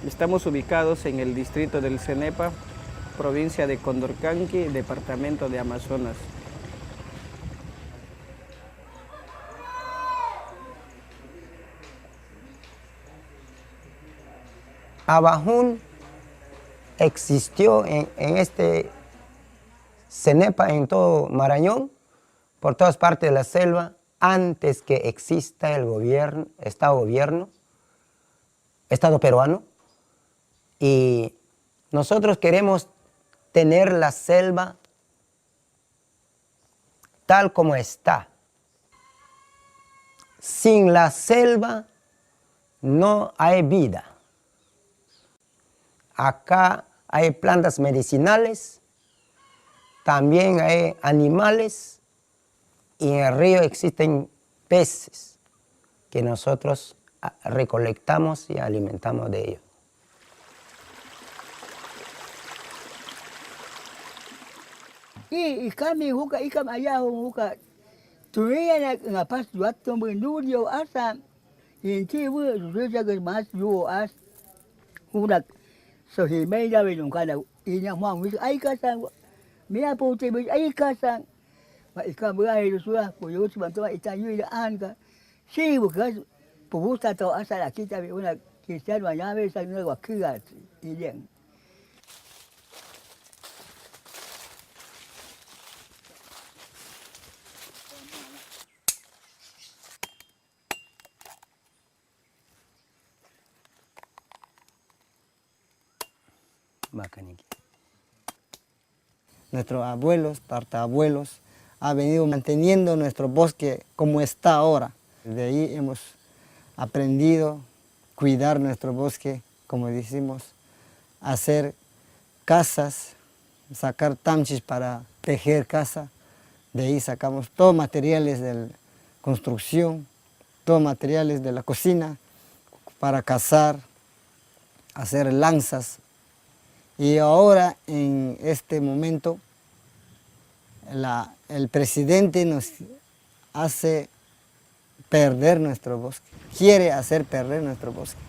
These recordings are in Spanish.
Estamos ubicados en el distrito del Cenepa, provincia de Condorcanqui, departamento de Amazonas. Abajún existió en este Cenepa, en todo Marañón, por todas partes de la selva, antes que exista el gobierno, Estado peruano. Y nosotros queremos tener la selva tal como está. Sin la selva no hay vida. Acá hay plantas medicinales, también hay animales y en el río existen peces que nosotros recolectamos y alimentamos de ellos. Y kami huka ikam ayah huka tuya na pas juat tombe nudio asa inti bu ruja ke mas yo as hudak so hi mai da be nung kana inya mo mi ai ka sang mi apo te be ai ka sang ma ikam bu ai su a ko yo ban to ita yu da an ka si bu ka pu bu ta to asa la kita be una cristiano ya be sang no wa kya i den. Nuestros abuelos, tartabuelos, han venido manteniendo nuestro bosque como está ahora. De ahí hemos aprendido a cuidar nuestro bosque, como decimos, hacer casas, sacar tamchis para tejer casa. De ahí sacamos todos materiales de construcción, todos materiales de la cocina para cazar, hacer lanzas. Y ahora, en este momento, el presidente nos hace perder nuestro bosque, quiere hacer perder nuestro bosque.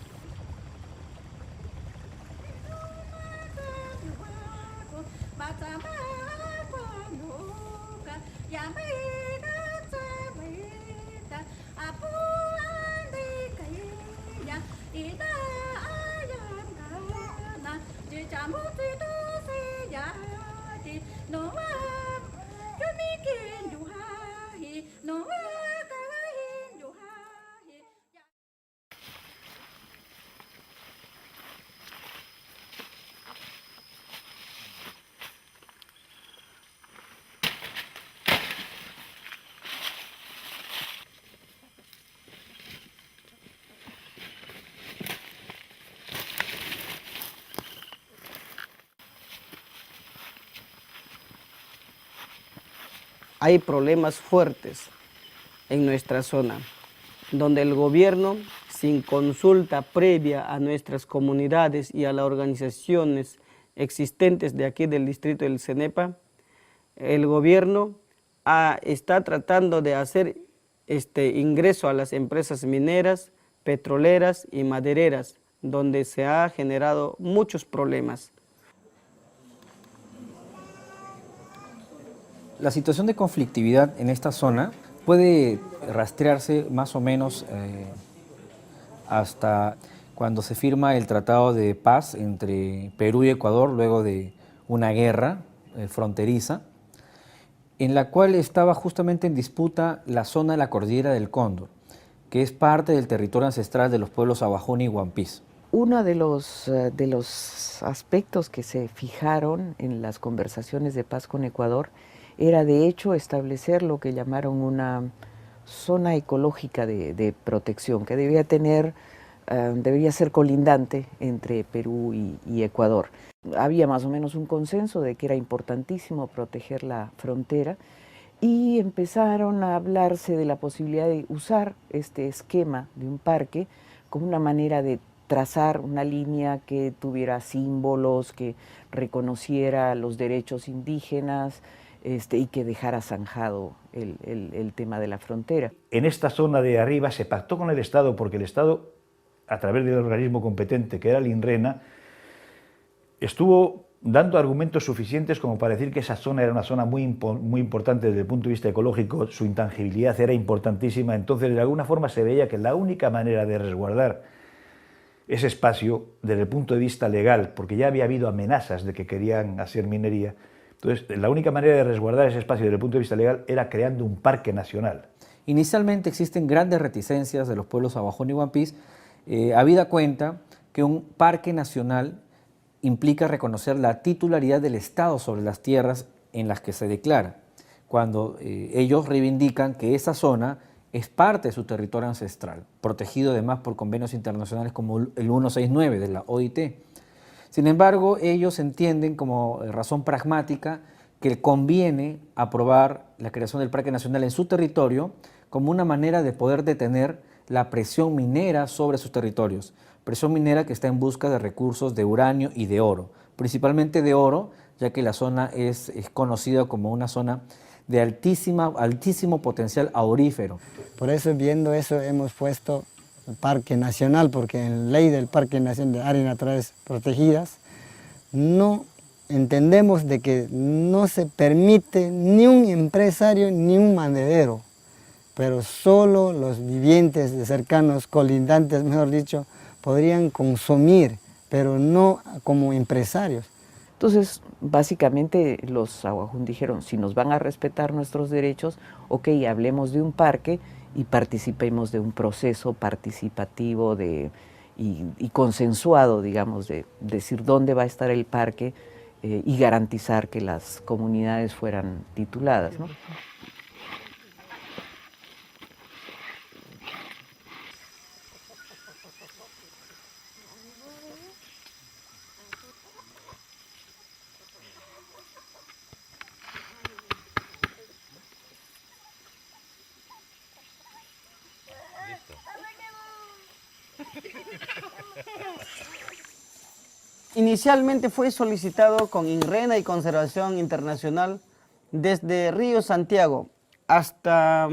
Hay problemas fuertes en nuestra zona, donde el gobierno, sin consulta previa a nuestras comunidades y a las organizaciones existentes de aquí del distrito del Cenepa, el gobierno está tratando de hacer ingreso a las empresas mineras, petroleras y madereras, donde se ha generado muchos problemas. La situación de conflictividad en esta zona puede rastrearse más o menos hasta cuando se firma el Tratado de Paz entre Perú y Ecuador, luego de una guerra fronteriza, en la cual estaba justamente en disputa la zona de la Cordillera del Cóndor, que es parte del territorio ancestral de los pueblos Abajún y Huampis. Uno de los aspectos que se fijaron en las conversaciones de paz con Ecuador era de hecho establecer lo que llamaron una zona ecológica de protección, que debería ser colindante entre Perú y Ecuador. Había más o menos un consenso de que era importantísimo proteger la frontera y empezaron a hablarse de la posibilidad de usar este esquema de un parque como una manera de trazar una línea que tuviera símbolos, que reconociera los derechos indígenas, y que dejara zanjado el tema de la frontera. En esta zona de arriba se pactó con el Estado porque el Estado a través del organismo competente, que era el INRENA, estuvo dando argumentos suficientes como para decir que esa zona era una zona muy importante desde el punto de vista ecológico, su intangibilidad era importantísima, entonces de alguna forma se veía que la única manera de resguardar ese espacio desde el punto de vista legal, porque ya había habido amenazas de que querían hacer minería, entonces la única manera de resguardar ese espacio desde el punto de vista legal era creando un parque nacional. Inicialmente existen grandes reticencias de los pueblos Abajón y Huampis, habida cuenta que un parque nacional implica reconocer la titularidad del Estado sobre las tierras en las que se declara, cuando ellos reivindican que esa zona es parte de su territorio ancestral, protegido además por convenios internacionales como el 169 de la OIT. Sin embargo, ellos entienden como razón pragmática que conviene aprobar la creación del Parque Nacional en su territorio como una manera de poder detener la presión minera sobre sus territorios, presión minera que está en busca de recursos de uranio y de oro, principalmente de oro, ya que la zona es conocida como una zona de altísimo potencial aurífero. Por eso, viendo eso, hemos puesto el Parque Nacional, porque en la ley del Parque Nacional de Áreas Naturales Protegidas no entendemos de que no se permite ni un empresario ni un mandadero, pero solo los vivientes de cercanos, colindantes, mejor dicho, podrían consumir, pero no como empresarios. Entonces, básicamente los Awajún dijeron, si nos van a respetar nuestros derechos, ok, hablemos de un parque y participemos de un proceso participativo y consensuado, digamos, de decir dónde va a estar el parque y garantizar que las comunidades fueran tituladas, ¿no? Inicialmente fue solicitado con INRENA y Conservación Internacional desde Río Santiago hasta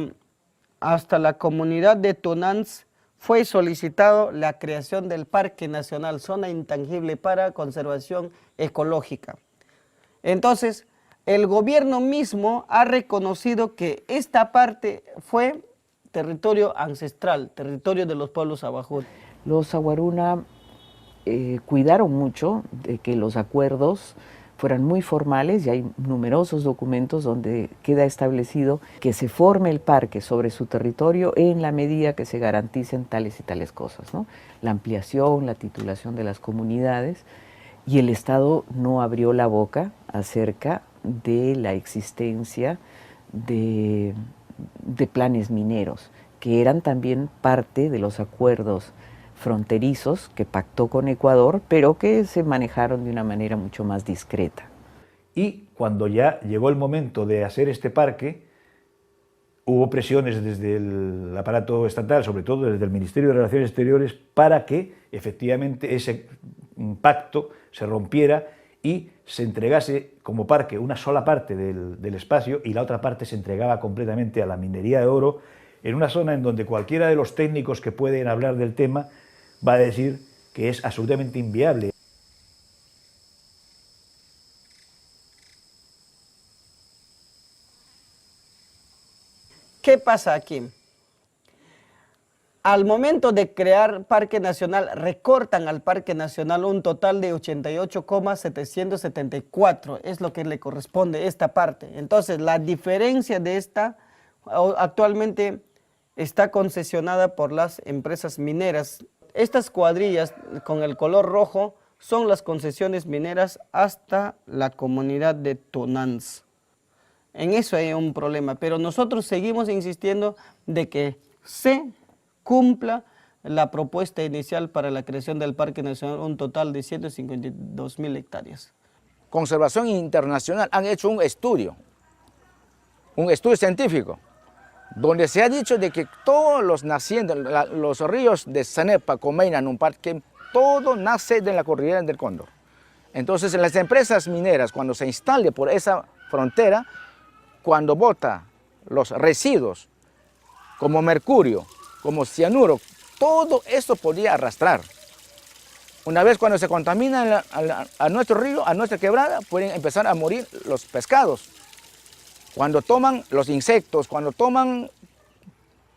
la comunidad de Tonans. Fue solicitado la creación del Parque Nacional, zona intangible para conservación ecológica. Entonces, el gobierno mismo ha reconocido que esta parte fue territorio ancestral, territorio de los pueblos Abajún. Los Aguaruna cuidaron mucho de que los acuerdos fueran muy formales y hay numerosos documentos donde queda establecido que se forme el parque sobre su territorio en la medida que se garanticen tales y tales cosas, ¿no? La ampliación, la titulación de las comunidades, y el Estado no abrió la boca acerca de la existencia de planes mineros, que eran también parte de los acuerdos fronterizos que pactó con Ecuador, pero que se manejaron de una manera mucho más discreta. Y cuando ya llegó el momento de hacer este parque, hubo presiones desde el aparato estatal, sobre todo desde el Ministerio de Relaciones Exteriores, para que efectivamente ese pacto se rompiera y se entregase como parque una sola parte del espacio y la otra parte se entregaba completamente a la minería de oro, en una zona en donde cualquiera de los técnicos que pueden hablar del tema va a decir que es absolutamente inviable. ¿Qué pasa aquí? Al momento de crear Parque Nacional, recortan al Parque Nacional un total de 88,774, es lo que le corresponde esta parte. Entonces, la diferencia de esta actualmente está concesionada por las empresas mineras. Estas cuadrillas con el color rojo son las concesiones mineras hasta la comunidad de Tonans. En eso hay un problema, pero nosotros seguimos insistiendo de que se cumpla la propuesta inicial para la creación del Parque Nacional, un total de 152.000 hectáreas. Conservación Internacional han hecho un estudio científico, donde se ha dicho de que todos los nacientes, los ríos de Sanepa, Comeina, Numparque, todo nace de la cordillera del Cóndor. Entonces, las empresas mineras, cuando se instale por esa frontera, cuando bota los residuos, como mercurio, como cianuro, todo esto podía arrastrar. Una vez cuando se contamina a nuestro río, a nuestra quebrada, pueden empezar a morir los pescados. Cuando toman los insectos, cuando toman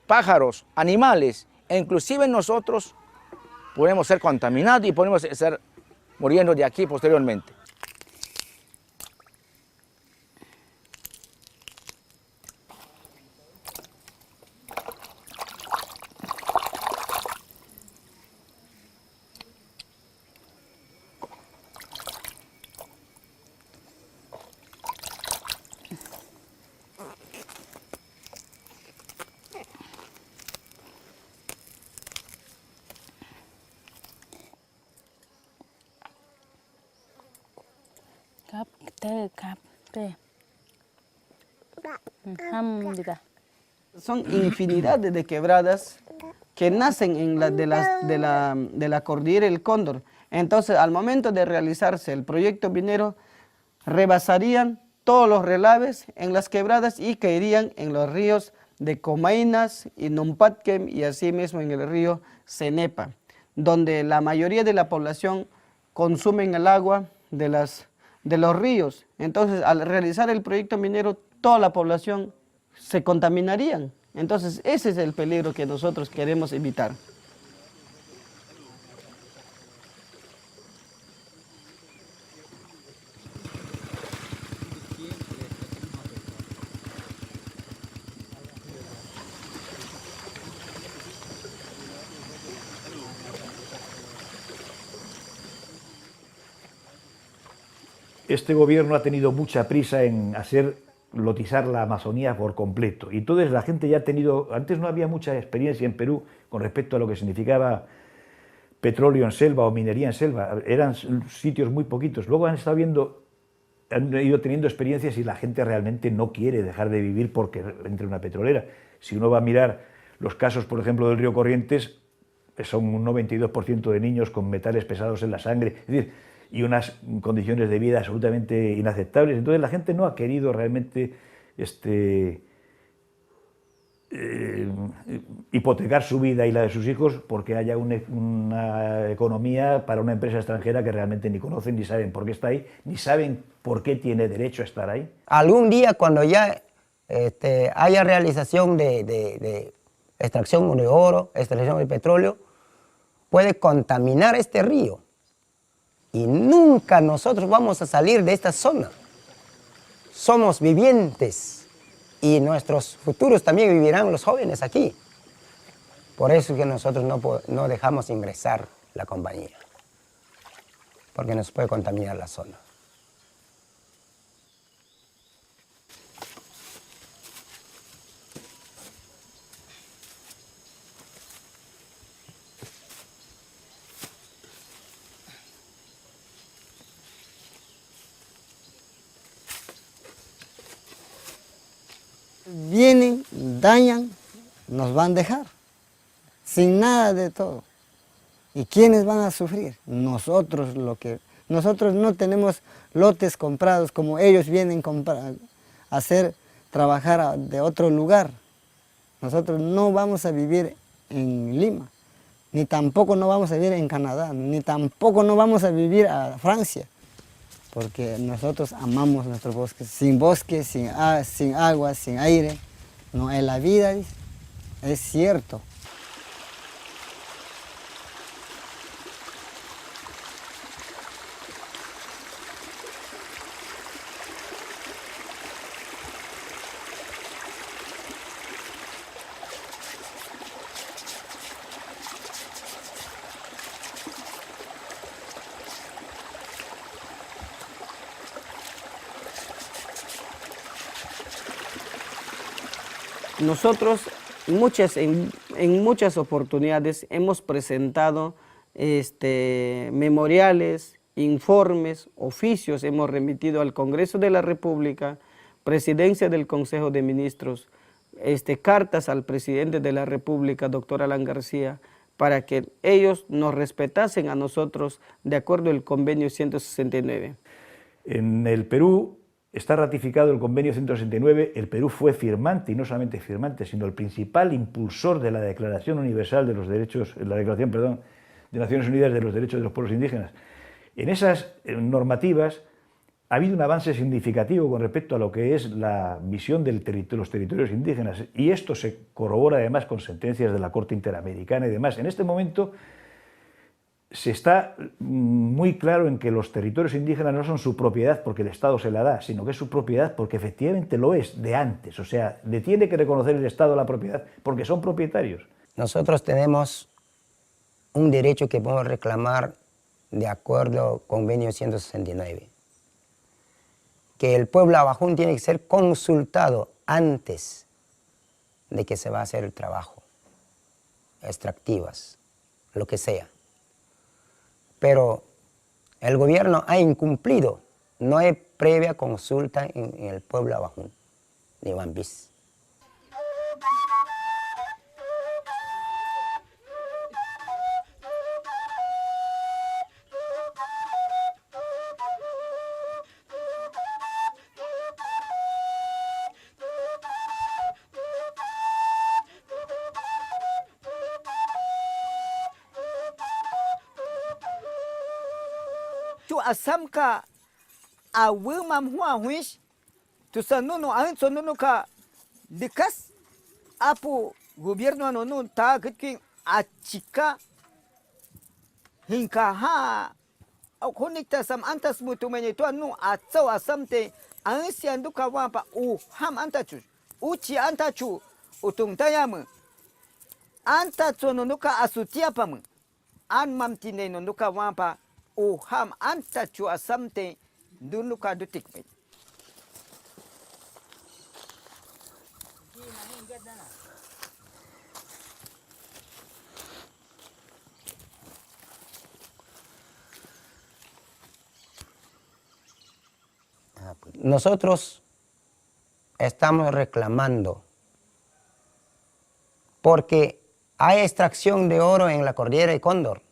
pájaros, animales, e inclusive nosotros podemos ser contaminados y podemos estar muriendo de aquí posteriormente. Son infinidades de quebradas que nacen en de la cordillera del Cóndor. Entonces, al momento de realizarse el proyecto minero, rebasarían todos los relaves en las quebradas y caerían en los ríos de Comainas y Nompatquem y asimismo en el río Cenepa, donde la mayoría de la población consumen el agua de los ríos. Entonces, al realizar el proyecto minero, toda la población se contaminarían. Entonces, ese es el peligro que nosotros queremos evitar. Este gobierno ha tenido mucha prisa en lotizar la Amazonía por completo. Y entonces la gente ya ha tenido, antes no había mucha experiencia en Perú con respecto a lo que significaba petróleo en selva o minería en selva. Eran sitios muy poquitos. Luego han ido teniendo experiencias y la gente realmente no quiere dejar de vivir porque entre una petrolera. Si uno va a mirar los casos, por ejemplo, del río Corrientes, son un 92% de niños con metales pesados en la sangre. Es decir, y unas condiciones de vida absolutamente inaceptables. Entonces la gente no ha querido realmente hipotecar su vida y la de sus hijos porque haya una economía para una empresa extranjera que realmente ni conocen, ni saben por qué está ahí, ni saben por qué tiene derecho a estar ahí. Algún día cuando ya haya realización de extracción de oro, extracción de petróleo, puede contaminar este río. Y nunca nosotros vamos a salir de esta zona. Somos vivientes y nuestros futuros también vivirán los jóvenes aquí. Por eso es que nosotros no dejamos ingresar la compañía, porque nos puede contaminar la zona. Vienen, dañan, nos van a dejar, sin nada de todo. ¿Y quiénes van a sufrir? Nosotros no tenemos lotes comprados como ellos vienen a trabajar de otro lugar. Nosotros no vamos a vivir en Lima, ni tampoco no vamos a vivir en Canadá, ni tampoco no vamos a vivir a Francia. Porque nosotros amamos nuestro bosque, sin agua, sin aire, no es la vida, es cierto. Nosotros en muchas oportunidades hemos presentado memoriales, informes, oficios, hemos remitido al Congreso de la República, Presidencia del Consejo de Ministros, cartas al Presidente de la República, doctor Alan García, para que ellos nos respetasen a nosotros de acuerdo al Convenio 169. En el Perú está ratificado el convenio 169, el Perú fue firmante, y no solamente firmante, sino el principal impulsor de la Declaración Universal de los Derechos, la Declaración, perdón, de Naciones Unidas de los Derechos de los Pueblos Indígenas. En esas normativas ha habido un avance significativo con respecto a lo que es la visión de los territorios indígenas, y esto se corrobora además con sentencias de la Corte Interamericana y demás. En este momento se está muy claro en que los territorios indígenas no son su propiedad porque el Estado se la da, sino que es su propiedad porque efectivamente lo es de antes. O sea, le tiene que reconocer el Estado la propiedad porque son propietarios. Nosotros tenemos un derecho que podemos reclamar de acuerdo al convenio 169, que el pueblo abajún tiene que ser consultado antes de que se va a hacer el trabajo, extractivas, lo que sea. Pero el gobierno ha incumplido, no hay previa consulta en el pueblo abajún de Bambis. Tu asamka awumam hua huish tu sanunu ain sonunu ka dikas apu gobierno anonu ta kitkin achika hinka ha akunikta sam antas mutumene tu anu atsau asamte ansi anduka wampa u ham antachu uchi antachu utung tayamu anta sonunuka asutiapamu an mamtine nonuka wampa o ham anta chu asamte dunuka dutikpe. Nosotros estamos reclamando porque hay extracción de oro en la cordillera de Cóndor.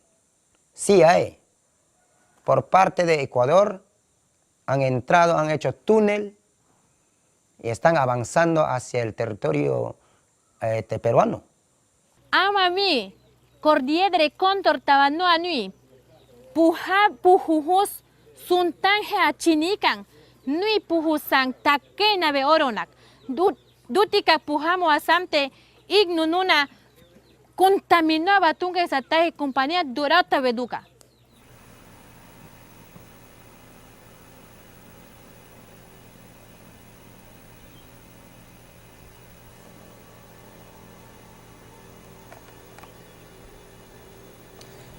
Sí hay. Por parte de Ecuador han entrado, han hecho túnel y están avanzando hacia el territorio peruano. Amami, cordillera de Cóndor tabano anui, puhujus suntanje achinikan, nui puhusan takena be oronak, dutika pujamo asamte ignununa contaminó batunga esa taje compañía durata beduca.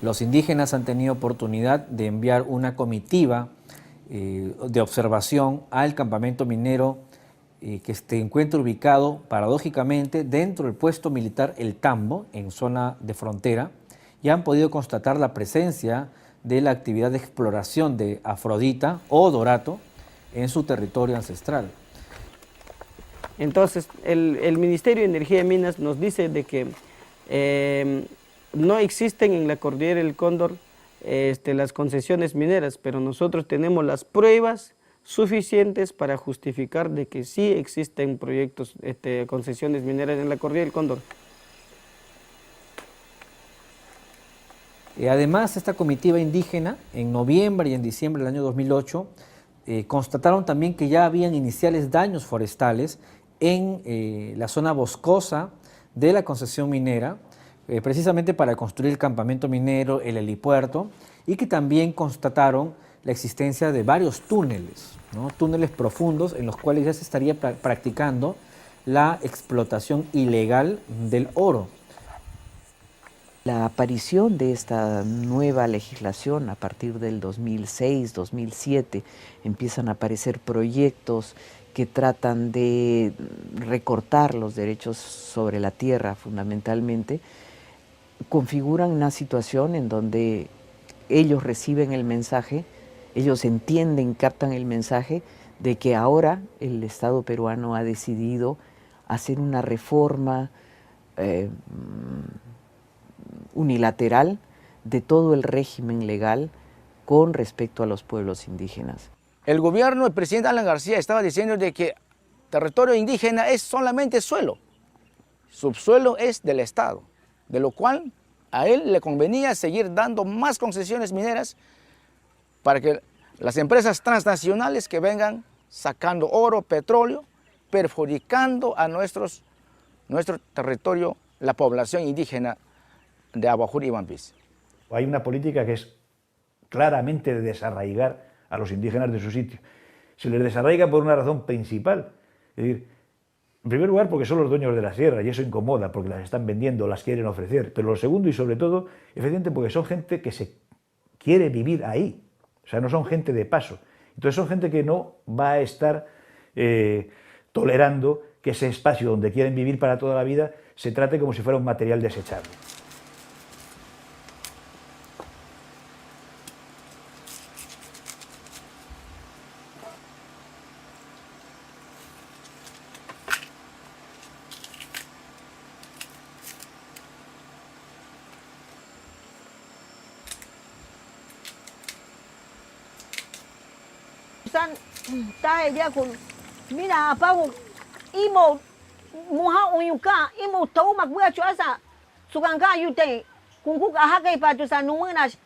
Los indígenas han tenido oportunidad de enviar una comitiva de observación al campamento minero que se encuentra ubicado paradójicamente dentro del puesto militar El Tambo, en zona de frontera, y han podido constatar la presencia de la actividad de exploración de Afrodita o Dorato en su territorio ancestral. Entonces, el Ministerio de Energía y Minas nos dice de que no existen en la cordillera del Cóndor las concesiones mineras, pero nosotros tenemos las pruebas suficientes para justificar de que sí existen proyectos, concesiones mineras en la cordillera del Cóndor. Además, esta comitiva indígena, en noviembre y en diciembre del año 2008, constataron también que ya habían iniciales daños forestales en la zona boscosa de la concesión minera, precisamente para construir el campamento minero, el helipuerto, y que también constataron la existencia de varios túneles, ¿no? Túneles profundos en los cuales ya se estaría practicando la explotación ilegal del oro. La aparición de esta nueva legislación a partir del 2006, 2007, empiezan a aparecer proyectos que tratan de recortar los derechos sobre la tierra fundamentalmente, configuran una situación en donde ellos reciben el mensaje, ellos entienden, captan el mensaje de que ahora el Estado peruano ha decidido hacer una reforma unilateral de todo el régimen legal con respecto a los pueblos indígenas. El gobierno del presidente Alan García estaba diciendo de que territorio indígena es solamente suelo, subsuelo es del Estado, de lo cual a él le convenía seguir dando más concesiones mineras para que las empresas transnacionales que vengan sacando oro, petróleo, perjudicando a nuestro territorio, la población indígena de Aguajún y Wampis. Hay una política que es claramente de desarraigar a los indígenas de su sitio. Se les desarraiga por una razón principal. Es decir, en primer lugar porque son los dueños de la sierra y eso incomoda porque las están vendiendo, las quieren ofrecer. Pero lo segundo y sobre todo, efectivamente porque son gente que se quiere vivir ahí. O sea, no son gente de paso. Entonces son gente que no va a estar tolerando que ese espacio donde quieren vivir para toda la vida se trate como si fuera un material desechable. Tahe dia kun mina apago imo muha uyuka imo tau magbuya chuasa sukangka yute kungkuk ahaka ipatu sa numunas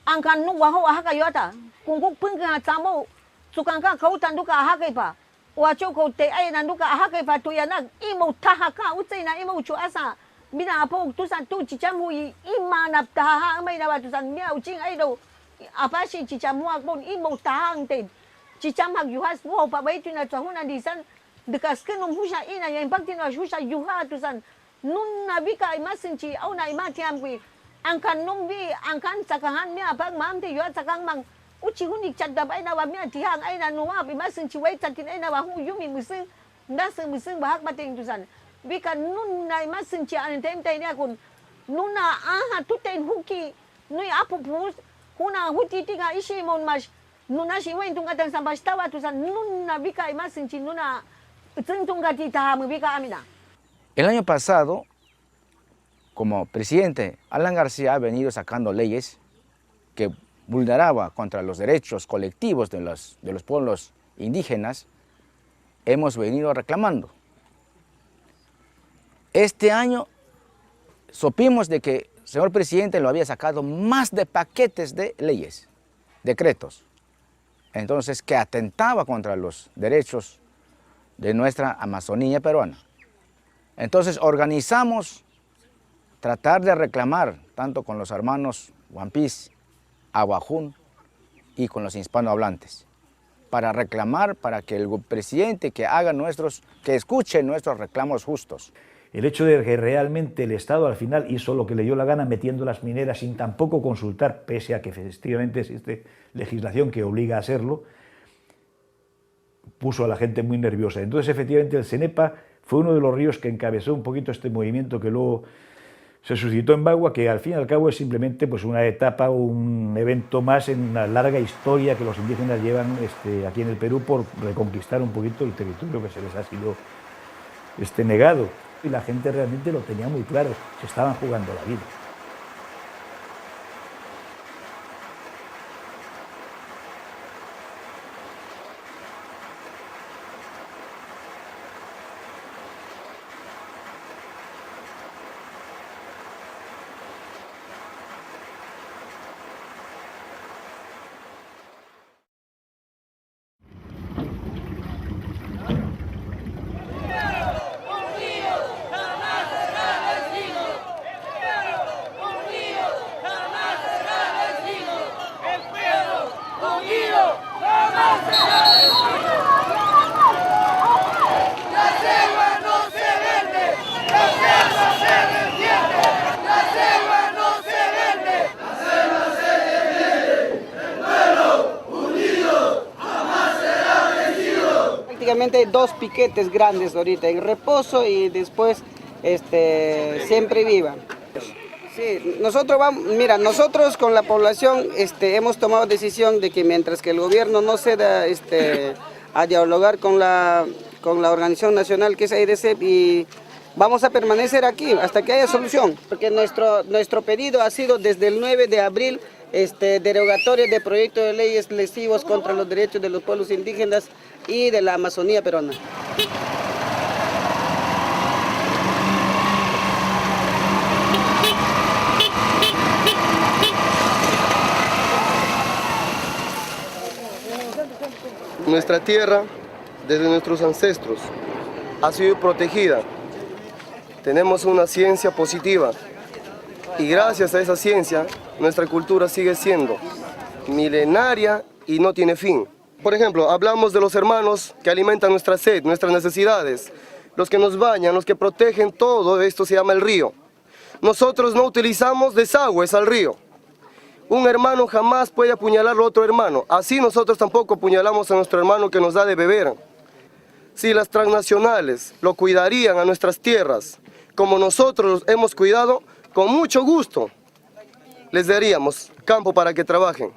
angkan nu waho ahaka yota kungkuk pengka tamo sukangka kau tanduka ahaka ipa wacho kau te ai nanduka ahaka ipatu yana imo tahaka utsina imo chuasa mina apago tusan tu chichamu imana taha mai na batusan mina uching ai do apa si chichamu akbon imo tahang te Cicamag yuhas wow pabaitu na tahuna disan dekaskan husha ina yang bakti na husha yuha tusan nun nabika imasin ci au na imati amwi angkan numbi angkan sakahan mi apag mamte yuha sakang mang uci hunik cadab ai na wa mi tihang ai na nuwa imasin ci wai tatin ai na wa hu yumi musing musing bahak bating tusan bika nun na imasin ci an temte ni akun nuna aha tutain huki nui apu pus huna huti tinga ishi mon mas nuna si wen tunga tang sampai tawa tusan nuna bika imasin chi nuna tunga tita bika amina. El año pasado, como presidente, Alan García ha venido sacando leyes que vulneraba contra los derechos colectivos de los pueblos indígenas. Hemos venido reclamando. Este año supimos de que el señor presidente lo había sacado más de paquetes de leyes, decretos. Entonces, que atentaba contra los derechos de nuestra Amazonía peruana. Entonces, organizamos tratar de reclamar, tanto con los hermanos Wampis, Aguajún y con los hispanohablantes, para reclamar, para que el presidente que escuche nuestros reclamos justos. El hecho de que realmente el Estado al final hizo lo que le dio la gana metiendo las mineras sin tampoco consultar, pese a que efectivamente existe legislación que obliga a hacerlo, puso a la gente muy nerviosa. Entonces efectivamente el Cenepa fue uno de los ríos que encabezó un poquito este movimiento que luego se suscitó en Bagua, que al fin y al cabo es simplemente pues, una etapa, un evento más en una larga historia que los indígenas llevan aquí en el Perú por reconquistar un poquito el territorio que se les ha sido negado. Y la gente realmente lo tenía muy claro, se estaban jugando la vida. Prácticamente 2 piquetes grandes ahorita, en reposo y después siempre viva. Sí, nosotros con la población hemos tomado decisión de que mientras que el gobierno no ceda a dialogar con la organización nacional que es AIDC, y vamos a permanecer aquí hasta que haya solución, porque nuestro pedido ha sido desde el 9 de abril derogatoria de proyectos de leyes lesivos contra los derechos de los pueblos indígenas y de la Amazonía peruana. Nuestra tierra, desde nuestros ancestros, ha sido protegida. Tenemos una ciencia positiva y gracias a esa ciencia, nuestra cultura sigue siendo milenaria y no tiene fin. Por ejemplo, hablamos de los hermanos que alimentan nuestra sed, nuestras necesidades, los que nos bañan, los que protegen, todo esto se llama el río. Nosotros no utilizamos desagües al río. Un hermano jamás puede apuñalar a otro hermano. Así nosotros tampoco apuñalamos a nuestro hermano que nos da de beber. Si las transnacionales lo cuidarían a nuestras tierras, como nosotros los hemos cuidado, con mucho gusto les daríamos campo para que trabajen.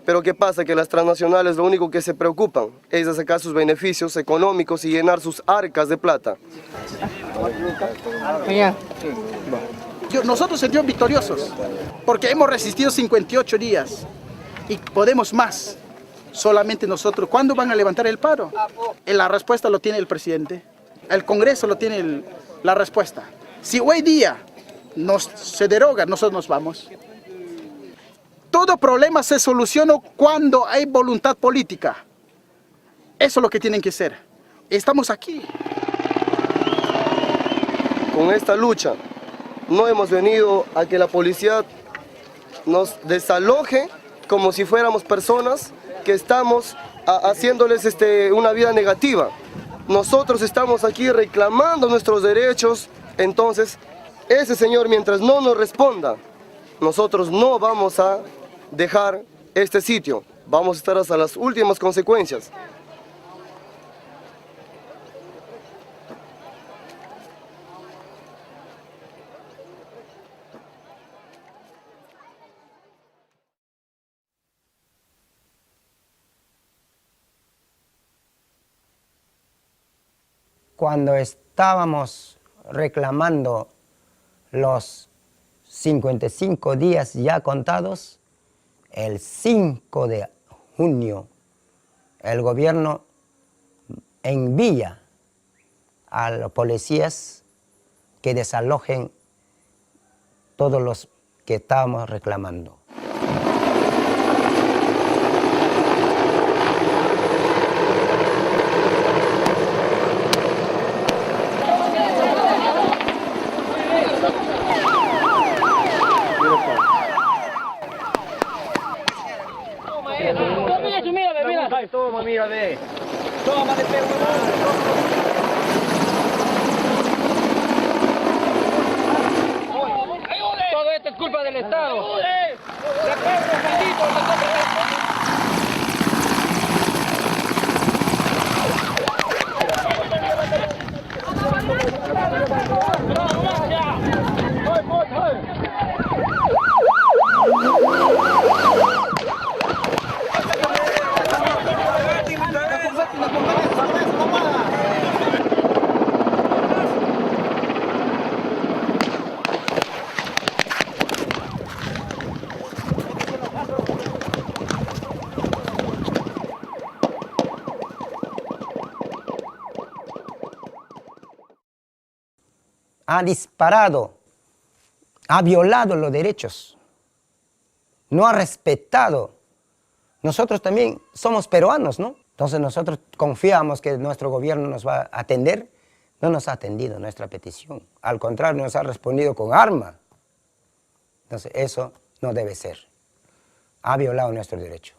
Pero ¿qué pasa? Que las transnacionales lo único que se preocupan es de sacar sus beneficios económicos y llenar sus arcas de plata. Nosotros sentimos victoriosos porque hemos resistido 58 días y podemos más. Solamente nosotros. ¿Cuándo van a levantar el paro? La respuesta lo tiene el presidente. El Congreso lo tiene la respuesta. Si hoy día se deroga, nosotros nos vamos. Todo problema se soluciona cuando hay voluntad política. Eso es lo que tienen que hacer. Estamos aquí. Con esta lucha no hemos venido a que la policía nos desaloje como si fuéramos personas que estamos haciéndoles una vida negativa. Nosotros estamos aquí reclamando nuestros derechos, entonces ese señor mientras no nos responda, nosotros no vamos a dejar este sitio, vamos a estar hasta las últimas consecuencias. Cuando estábamos reclamando los 55 días ya contados, el 5 de junio el gobierno envía a los policías que desalojen todos los que estábamos reclamando. Toma, mira, ve. Toma, te pego. Todo esto es culpa del Estado. ¡La cabra, maldito! Ha disparado, ha violado los derechos, no ha respetado. Nosotros también somos peruanos, ¿no? Entonces nosotros confiamos que nuestro gobierno nos va a atender. No nos ha atendido nuestra petición. Al contrario, nos ha respondido con arma. Entonces eso no debe ser. Ha violado nuestro derecho.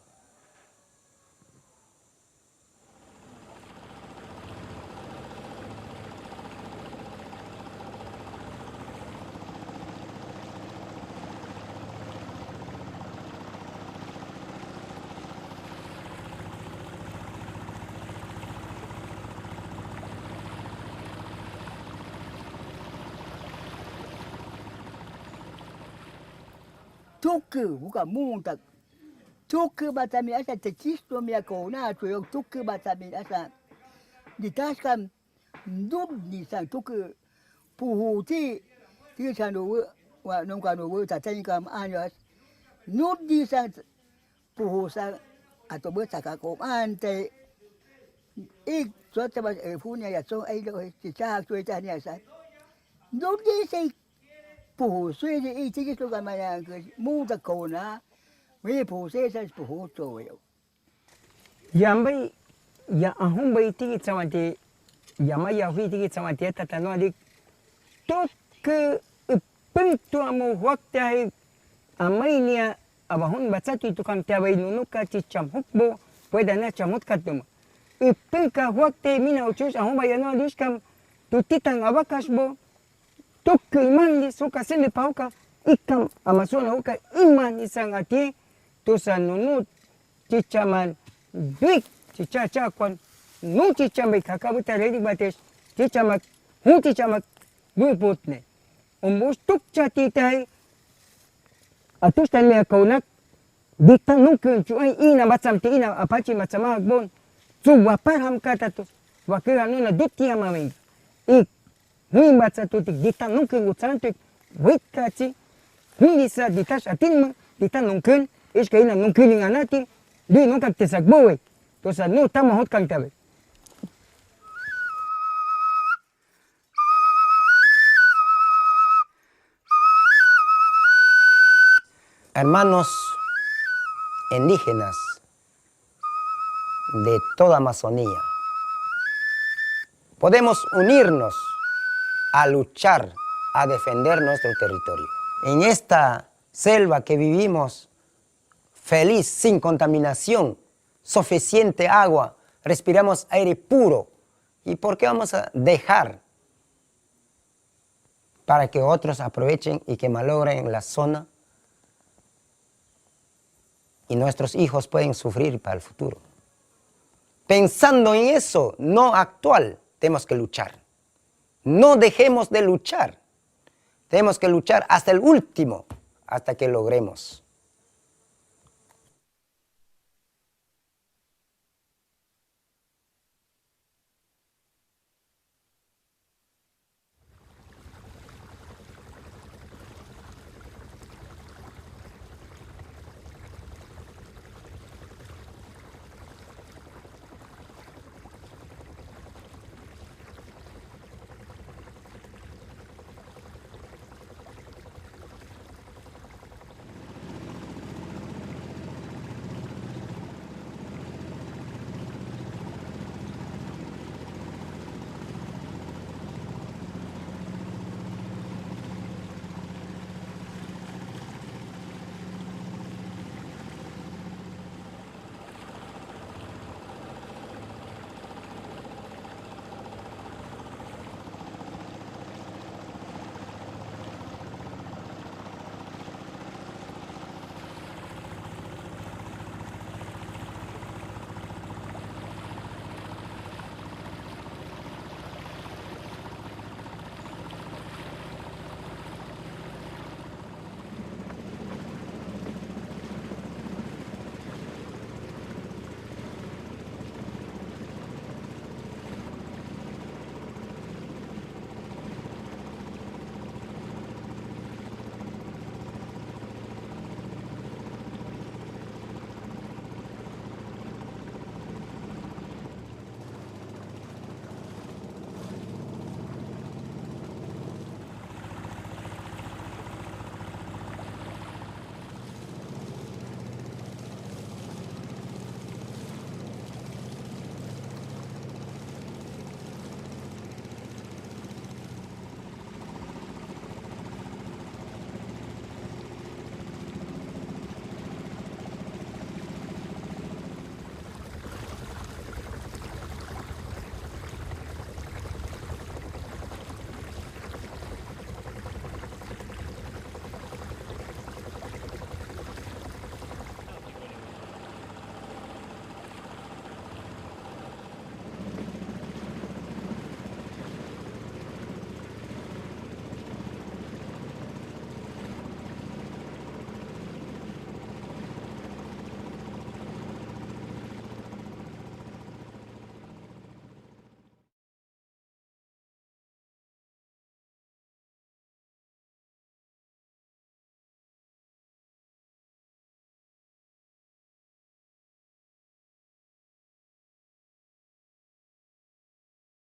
Tuku bukan muntak. Tuku batami asa techisto mi akona tuyo tuku batami asa ditaskan dub ni sang tuku puhu ti sanu wa nongkanu tatani kam anyas nút đi sang phù sang tôi bước sang cả cốm an tệ ít cho ta bây giờ phù này cho ấy rồi chỉ cha chơi cha này sao nút đi xây phù suy đi ít cái số cái mà cái mua ta cầu na mấy phù xây sang phù rồi Yang baik, yang ahum baik tinggi sama dia, yang maya hui tinggi sama dia tata no adik. Tot ke pentu amu waktu hai amai ni abahun baca tu tukang tiabai nunuka cicam hukbo, pada na camut katuma. Penka waktu mina ucus ahum bayar no adik kam tu titang abakas bo. Tok ke iman di suka sini pauka ikam amasuna uka iman isang ati tu sanunut cicaman. Duit cica kon nu cica mai kakak buta ready bates cica mak hu cica mak duit putne umbus tuk cati tai atus tan me kaunak ditan nungkeun cuai ina macam ti ina apaci macam agbon su wapar kata tu wakira nuna dutia mamai ik hui baca tu tik ditan nungkeun utsantek wait kaci hui bisa ditas atin ditan nungkeun is kaina nungkeun nganati Di nunca te sacó, entonces no estamos hot cantando. Hermanos indígenas de toda Amazonía, podemos unirnos a luchar, a defender nuestro territorio. En esta selva que vivimos, feliz, sin contaminación, suficiente agua, respiramos aire puro. ¿Y por qué vamos a dejar para que otros aprovechen y que malogren la zona? Y nuestros hijos pueden sufrir para el futuro. Pensando en eso, no actual, tenemos que luchar. No dejemos de luchar. Tenemos que luchar hasta el último, hasta que logremos.